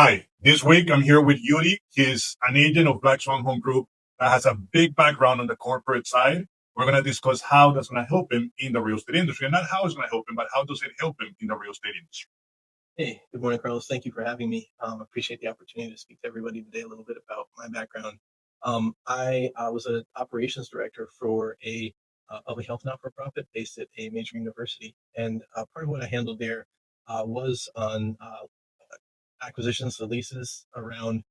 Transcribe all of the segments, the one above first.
Hi, this week I'm here with Yuri. He's an agent of Black Swan Home Group that has a big background on the corporate side. We're going to discuss how that's going to help him in the real estate industry, and not how it's going to help him, but how does it help him in the real estate industry. Hey, good morning, Carlos. Thank you for having me. Appreciate the opportunity to speak to everybody today a little bit about my background. I was an operations director for a public health not-for-profit based at a major university, and part of what I handled there was on acquisitions, the leases around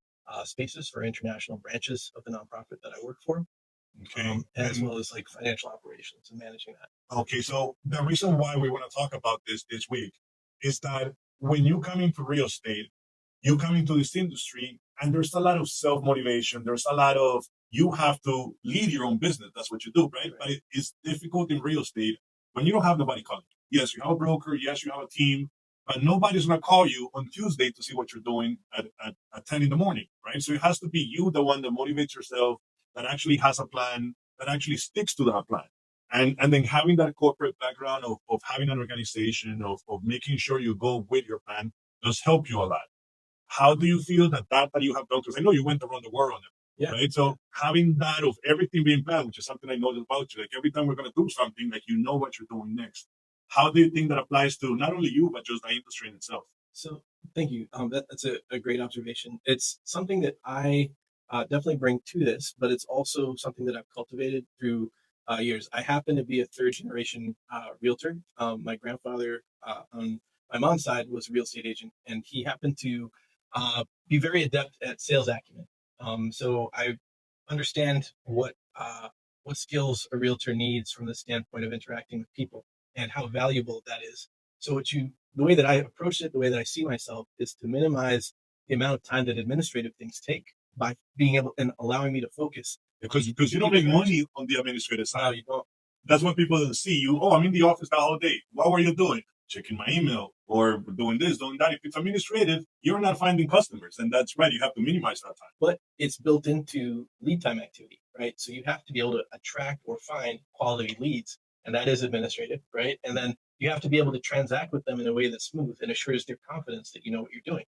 spaces for international branches of the nonprofit that I work for, Okay. as well as like financial operations and managing that. Okay, so the reason why we want to talk about this week is that when you come into real estate, you come into this industry and there's a lot of self motivation. There's a lot of you have to lead your own business. That's what you do, right? But it's difficult in real estate when you don't have nobody calling you. Yes, you have a broker. Yes, you have a team, but nobody's going to call you on Tuesday to see what you're doing at 10 in the morning, right? So it has to be you, the one that motivates yourself, that actually has a plan, that actually sticks to that plan. And then having that corporate background of having an organization, of making sure you go with your plan does help you a lot. How do you feel that you have done? Because I know you went around the world on it, Yeah. right? So having that of everything being planned, which is something I know about you, like every time we're going to do something, like you know what you're doing next. How do you think that applies to not only you, but just the industry in itself? So thank you. That's a great observation. It's something that I definitely bring to this, but it's also something that I've cultivated through years. I happen to be a third generation realtor. My grandfather on my mom's side was a real estate agent, and he happened to be very adept at sales acumen. So I understand what skills a realtor needs from the standpoint of interacting with people and how valuable that is. So the way that I approach it, the way that I see myself is to minimize the amount of time that administrative things take by being able and allowing me to focus. Because you don't make money on the administrative No, side. you don't. That's what people don't see. You, oh, I'm in the office the whole day. What were you doing? Checking my email or doing this, doing that. If it's administrative, you're not finding customers. And that's right. You have to minimize that time. But it's built into lead time activity, right? So you have to be able to attract or find quality leads, and that is administrative, right? And then you have to be able to transact with them in a way that's smooth and assures their confidence that you know what you're doing.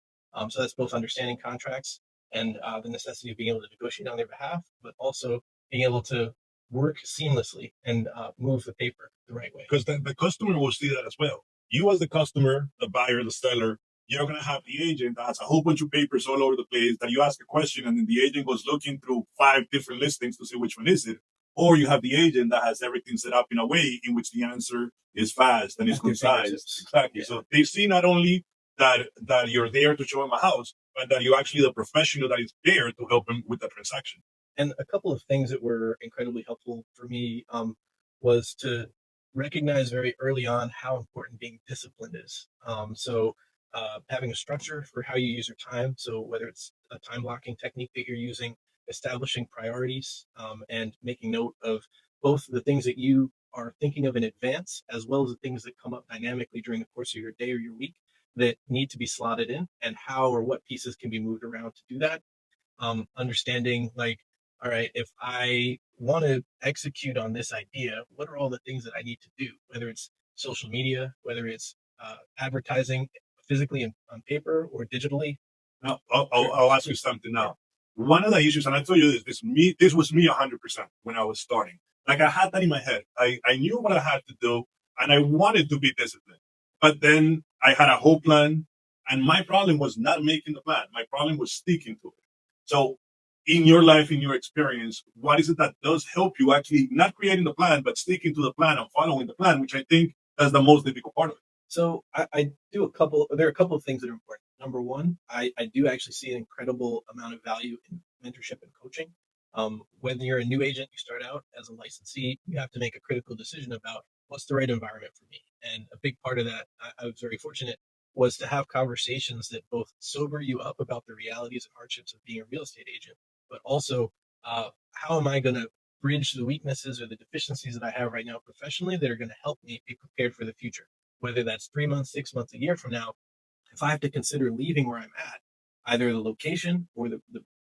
So that's both understanding contracts and the necessity of being able to negotiate on their behalf, but also being able to work seamlessly and move the paper the right way. Because the customer will see that as well. You as the customer, the buyer, the seller, you're going to have the agent that has a whole bunch of papers all over the place that you ask a question and then the agent goes looking through 5 different listings to see which one is it. Or you have the agent that has everything set up in a way in which the answer is fast and is At their concise. fingertips. Exactly. Yeah. So they see not only that you're there to show them a house, but that you're actually the professional that is there to help them with the transaction. And a couple of things that were incredibly helpful for me was to recognize very early on how important being disciplined is. Having a structure for how you use your time. So whether it's a time blocking technique that you're using, establishing priorities, and making note of both the things that you are thinking of in advance, as well as the things that come up dynamically during the course of your day or your week that need to be slotted in, and how or what pieces can be moved around to do that. Understanding like, all right, if I want to execute on this idea, what are all the things that I need to do? Whether it's social media, whether it's advertising physically on paper or digitally. Now, I'll ask you something now. One of the issues, and I told you this was me 100% when I was starting. Like I had that in my head. I knew what I had to do and I wanted to be disciplined. But then I had a whole plan and my problem was not making the plan. My problem was sticking to it. So in your life, in your experience, what is it that does help you actually not creating the plan, but sticking to the plan and following the plan, which I think is the most difficult part of it. So I do there are a couple of things that are important. Number one, I do actually see an incredible amount of value in mentorship and coaching. When you're a new agent, you start out as a licensee, you have to make a critical decision about what's the right environment for me. And a big part of that, I was very fortunate, was to have conversations that both sober you up about the realities and hardships of being a real estate agent, but also how am I going to bridge the weaknesses or the deficiencies that I have right now professionally that are going to help me be prepared for the future, whether that's 3 months, 6 months, a year from now. If I have to consider leaving where I'm at, either the location or the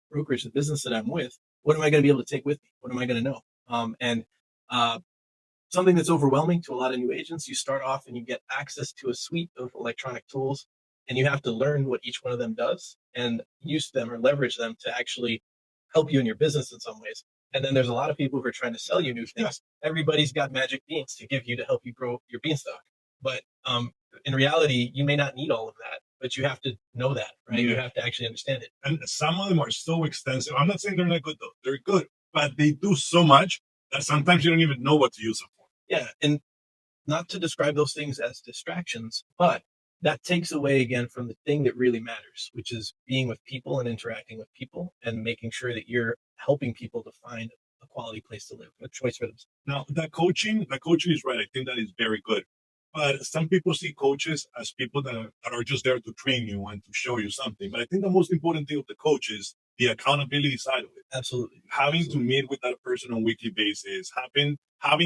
brokerage, the business that I'm with, what am I going to be able to take with me? What am I going to know? And something that's overwhelming to a lot of new agents, you start off and you get access to a suite of electronic tools and you have to learn what each one of them does. and use them or leverage them to actually help you in your business in some ways. And then there's a lot of people who are trying to sell you new things. Everybody's got magic beans to give you to help you grow your beanstalk. But in reality, you may not need all of that, but you have to know that, right? You have to actually understand it. And some of them are so extensive. I'm not saying they're not good though. They're good, but they do so much that sometimes you don't even know what to use them for. Yeah. And not to describe those things as distractions, but that takes away again from the thing that really matters, which is being with people and interacting with people and making sure that you're helping people to find a quality place to live, a choice for themselves. Now, that coaching is right. I think that is very good. But some people see coaches as people that are just there to train you and to show you something. But I think the most important thing of the coach is the accountability side of it. Absolutely. Having to meet with that person on a weekly basis, having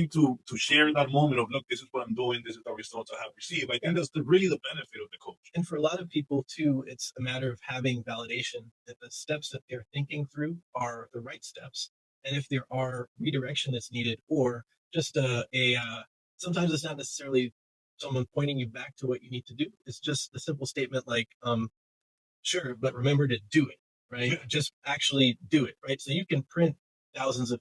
to share that moment of, look, this is what I'm doing, this is the results I have received. I think that's really the benefit of the coach. And for a lot of people too, it's a matter of having validation that the steps that they're thinking through are the right steps. And if there are redirection that's needed, or just sometimes it's not necessarily someone pointing you back to what you need to do. It's just a simple statement like, sure, but remember to do it, right? Just actually do it, right? So you can print thousands of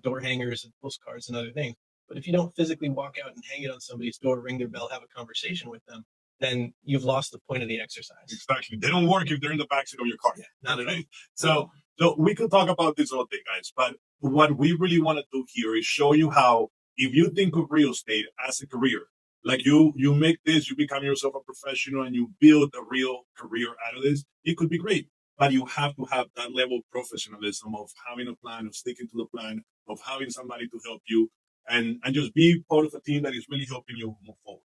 door hangers and postcards and other things, but if you don't physically walk out and hang it on somebody's door, ring their bell, have a conversation with them, then you've lost the point of the exercise. Exactly. They don't work if they're in the backseat of your car. Yeah, not at So all. we could talk about this all day, guys, but what we really want to do here is show you how, if you think of real estate as a career, like you make this, you become yourself a professional and you build a real career out of this, it could be great. But you have to have that level of professionalism, of having a plan, of sticking to the plan, of having somebody to help you, and just be part of a team that is really helping you move forward.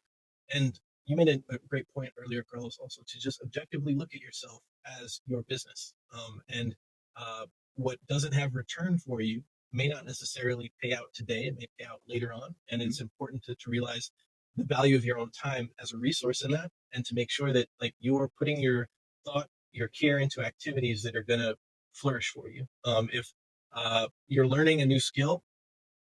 And you made a great point earlier, Carlos, also to just objectively look at yourself as your business. And what doesn't have return for you may not necessarily pay out today. It may pay out later on. And it's important to realize the value of your own time as a resource in that, and to make sure that like you're putting your thought, your care into activities that are going to flourish for you. If you're learning a new skill,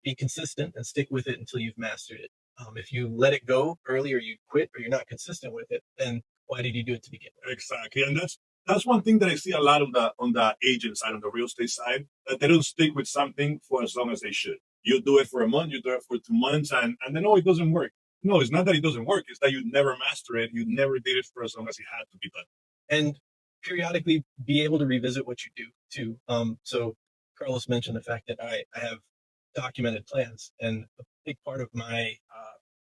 be consistent and stick with it until you've mastered it. If you let it go early, or you quit, or you're not consistent with it, then why did you do it to begin with? Exactly. And that's one thing that I see a lot on the agent side, on the real estate side, that they don't stick with something for as long as they should. You do it for a month, you do it for 2 months, and then, oh, it doesn't work. No, it's not that it doesn't work. It's that you never master it. You never did it for as long as it had to be done. And periodically be able to revisit what you do too. So Carlos mentioned the fact that I have documented plans, and a big part of my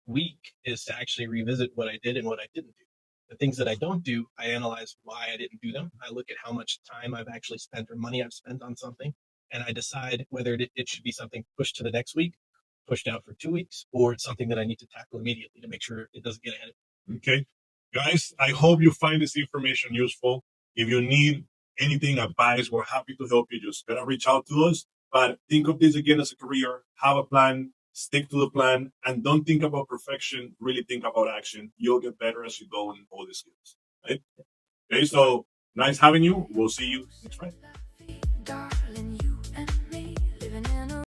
week is to actually revisit what I did and what I didn't do. The things that I don't do, I analyze why I didn't do them. I look at how much time I've actually spent or money I've spent on something, and I decide whether it should be something pushed to the next week, pushed out for 2 weeks, or it's something that I need to tackle immediately to make sure it doesn't get ahead of me. Okay. Guys, I hope you find this information useful. If you need anything, advice, we're happy to help you. Just gotta reach out to us. But think of this again as a career. Have a plan, stick to the plan, and don't think about perfection. Really think about action. You'll get better as you go in all these skills. Right? Okay, so nice having you. We'll see you next Friday.